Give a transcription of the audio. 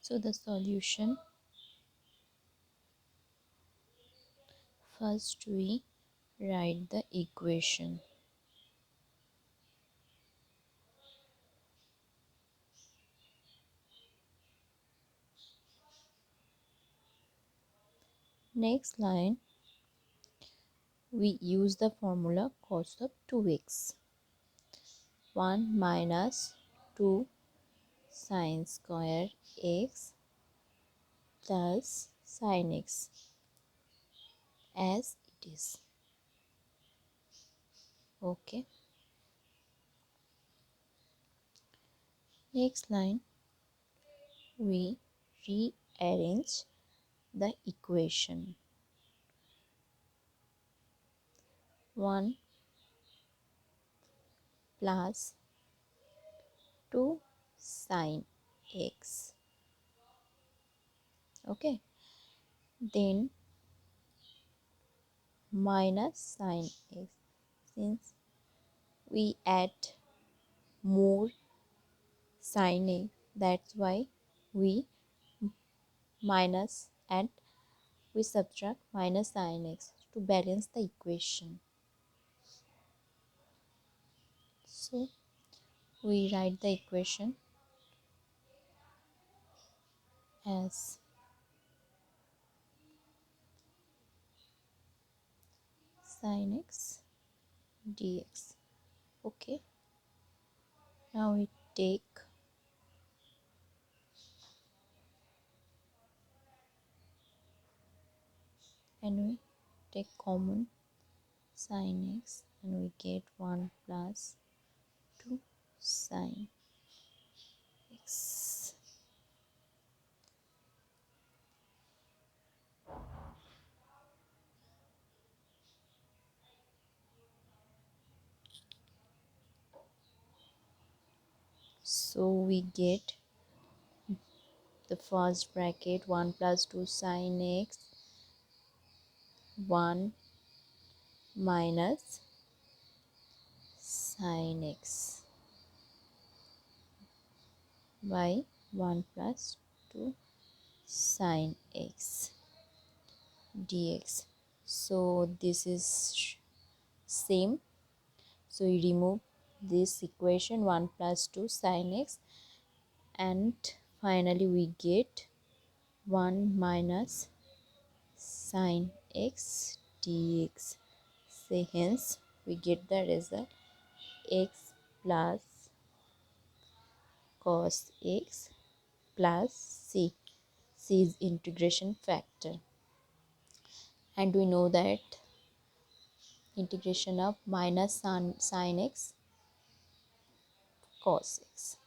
So the solution, first we write the equation. Next line, we use the formula cos of 2x. 1 minus 2 sin square x plus sin x as it is. Okay. Next line, we rearrange the equation. 1 plus 2 sin x. Okay. Then minus sin x. Since we add more sin x, that's why we minus and we subtract minus sin x to balance the equation. So we write the equation as sin x dx. Okay. Now we take common sin x and we get 1 plus 2 sin x. So we get the first bracket 1 plus 2 sin x, 1 minus sin x by 1 plus 2 sin x dx. So this is same. So we remove this equation 1 plus 2 sin x and finally we get 1 minus sin x dx. So hence we get the result x plus cos x plus c. C is integration factor. And we know that integration of minus sin x cos x.